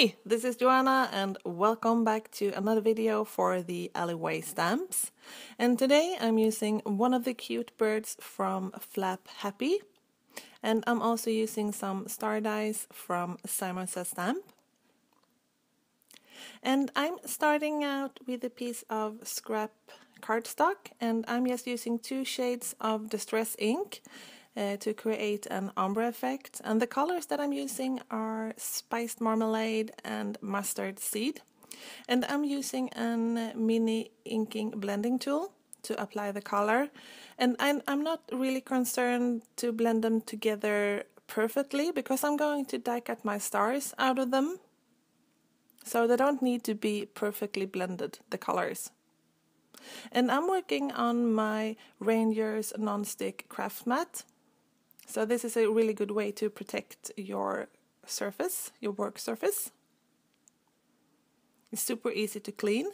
Hi, this is Joanna and welcome back to another video for the alleyway stamps. And today I'm using one of the cute birds from Flap Happy, and I'm also using some star dies from Simon Says Stamp. And I'm starting out with a piece of scrap cardstock, and I'm just using 2 shades of Distress ink to create an ombre effect, and the colors that I'm using are Spiced Marmalade and Mustard Seed, and I'm using a mini inking blending tool to apply the color, and I'm not really concerned to blend them together perfectly because I'm going to die cut my stars out of them, so they don't need to be perfectly blended, the colors. And I'm working on my Ranger's non-stick craft mat. So this is a really good way to protect your surface, your work surface. It's super easy to clean.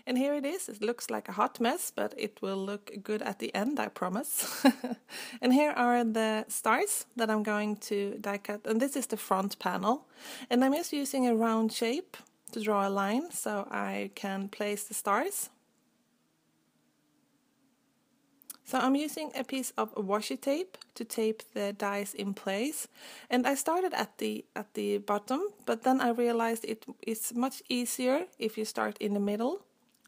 And here it is. It looks like a hot mess, but it will look good at the end, I promise. And here are the stars that I'm going to die cut. And this is the front panel. And I'm just using a round shape to draw a line so I can place the stars. So I'm using a piece of washi tape to tape the dies in place, and I started at the bottom, but then I realized it's much easier if you start in the middle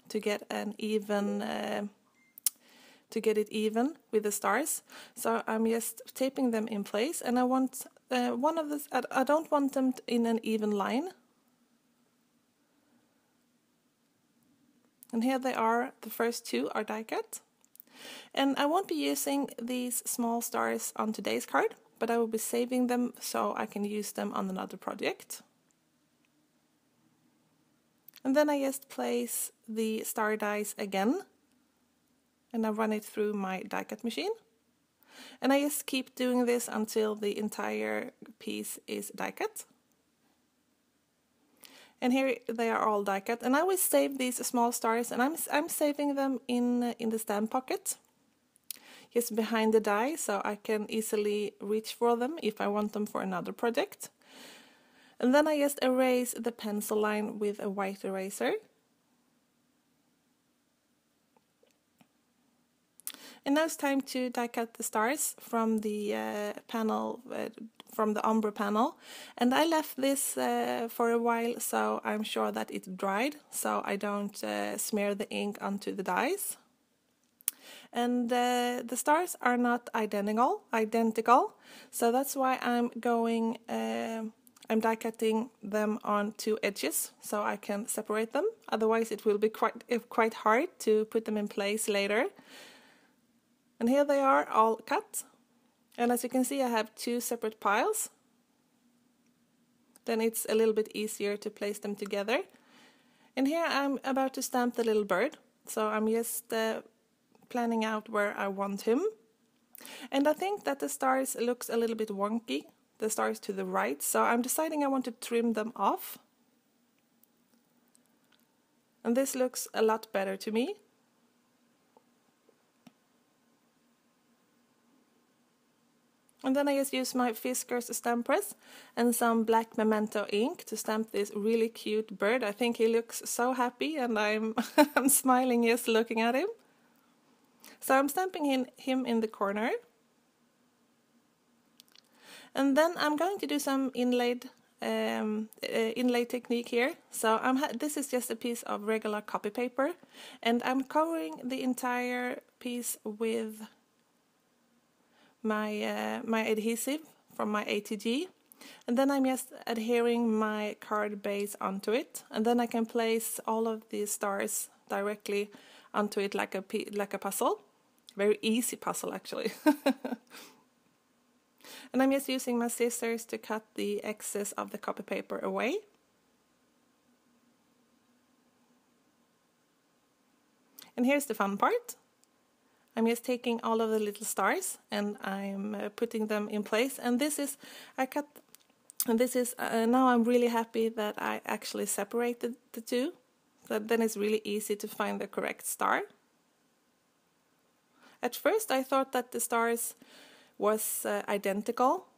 to get an even it even with the stars. So I'm just taping them in place, and I want one of this. I don't want them in an even line. And here they are. The first 2 are die cut. And I won't be using these small stars on today's card, but I will be saving them so I can use them on another project. And then I just place the star dies again, and I run it through my die cut machine. And I just keep doing this until the entire piece is die cut. And here they are all die cut, and I will save these small stars, and I'm saving them in the stamp pocket, just behind the die, so I can easily reach for them if I want them for another project. And then I just erase the pencil line with a white eraser. And now it's time to die cut the stars from the panel, from the ombre panel. And I left this for a while, so I'm sure that it's dried, so I don't smear the ink onto the dies. And the stars are not identical, so that's why I'm die cutting them on 2 edges, so I can separate them. Otherwise, it will be quite hard to put them in place later. And here they are all cut. And as you can see, I have 2 separate piles. Then it's a little bit easier to place them together. And here I'm about to stamp the little bird. So I'm just planning out where I want him. And I think that the stars looks a little bit wonky, the stars to the right. So I'm deciding I want to trim them off. And this looks a lot better to me. And then I just use my Fiskars stamp press and some black memento ink to stamp this really cute bird. I think he looks so happy, and I'm I'm smiling just looking at him. So I'm stamping him in the corner. And then I'm going to do some inlaid technique here. So this is just a piece of regular copy paper, and I'm covering the entire piece with my adhesive from my ATG, and then I'm just adhering my card base onto it, and then I can place all of the stars directly onto it like a puzzle. Very easy puzzle, actually. And I'm just using my scissors to cut the excess of the copy paper away. And here's the fun part. I'm just taking all of the little stars and I'm putting them in place. And this is, now I'm really happy that I actually separated the 2. Then it's really easy to find the correct star. At first I thought that the stars was identical,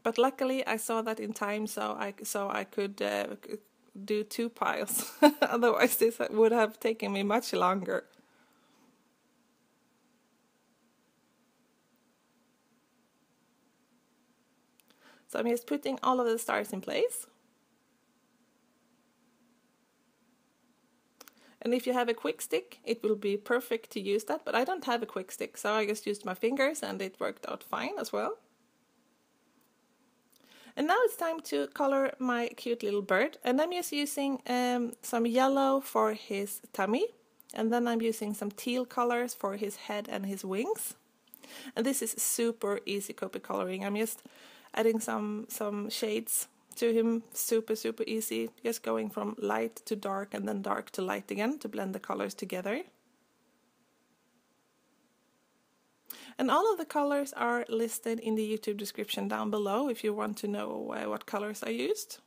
But luckily I saw that in time, so I could do 2 piles. Otherwise this would have taken me much longer. So I'm just putting all of the stars in place. And if you have a quick stick, it will be perfect to use that, but I don't have a quick stick, so I just used my fingers and it worked out fine as well. And now it's time to color my cute little bird, and I'm just using some yellow for his tummy, and then I'm using some teal colors for his head and his wings. And this is super easy Copic coloring. I'm just adding some shades to him, super easy, just going from light to dark and then dark to light again to blend the colors together. And all of the colors are listed in the YouTube description down below if you want to know what colors I used.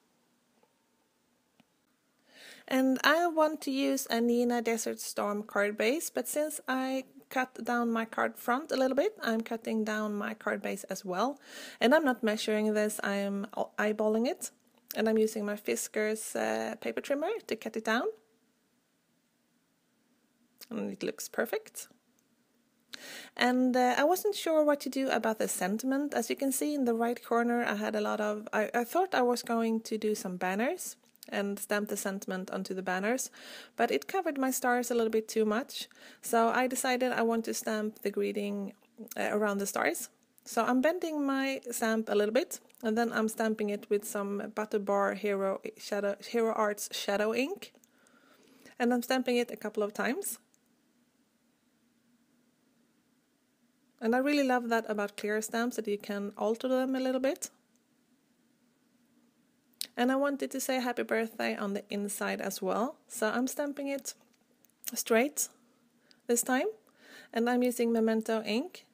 And I want to use a Neenah Desert Storm card base, but since I cut down my card front a little bit, I'm cutting down my card base as well. And I'm not measuring this, I'm eyeballing it. And I'm using my Fiskars paper trimmer to cut it down. And it looks perfect. And I wasn't sure what to do about the sentiment. As you can see in the right corner, I had a lot of... I thought I was going to do some banners and stamp the sentiment onto the banners, but it covered my stars a little bit too much. So I decided I want to stamp the greeting around the stars. So I'm bending my stamp a little bit, and then I'm stamping it with some Butter Bar Hero Arts Shadow ink. And I'm stamping it a couple of times. And I really love that about clear stamps, that you can alter them a little bit. And I wanted to say happy birthday on the inside as well. So I'm stamping it straight this time. And I'm using Memento ink.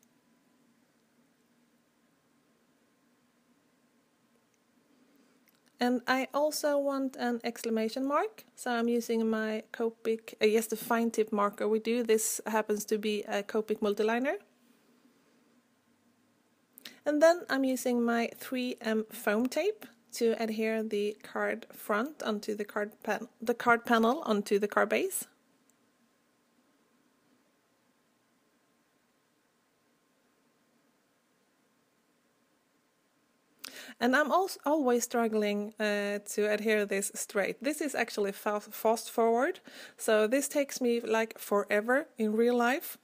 And I also want an exclamation mark. So I'm using my Copic, yes, the fine tip marker we do. This happens to be a Copic multiliner. And then I'm using my 3M foam tape to adhere the card front onto the card panel onto the card base. And I'm also always struggling to adhere this straight. This is actually fast forward, so this takes me like forever in real life.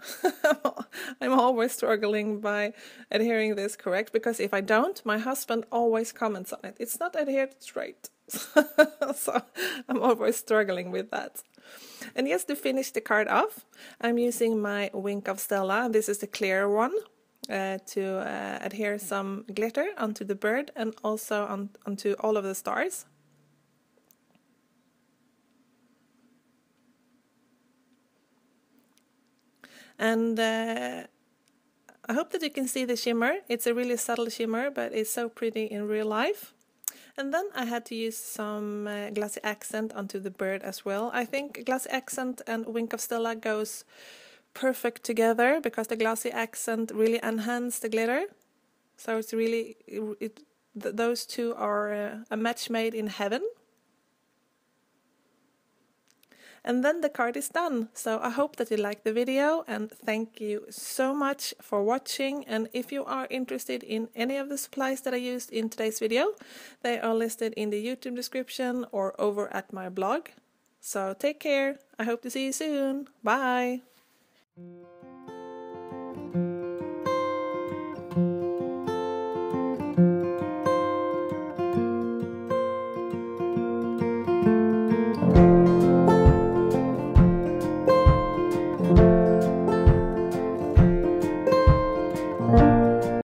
I'm always struggling by adhering this correct, because if I don't, my husband always comments on it. It's not adhered straight. So I'm always struggling with that. And just to finish the card off, I'm using my Wink of Stella. This is the clear one. To adhere some glitter onto the bird and also onto all of the stars. And I hope that you can see the shimmer. It's a really subtle shimmer, but it's so pretty in real life. And then I had to use some glossy accent onto the bird as well. I think glossy accent and Wink of Stella goes perfect together, because the glossy accent really enhances the glitter. So it's really, those two are a match made in heaven. And then the card is done. So I hope that you liked the video, and thank you so much for watching. And if you are interested in any of the supplies that I used in today's video, they are listed in the YouTube description or over at my blog. So take care. I hope to see you soon. Bye.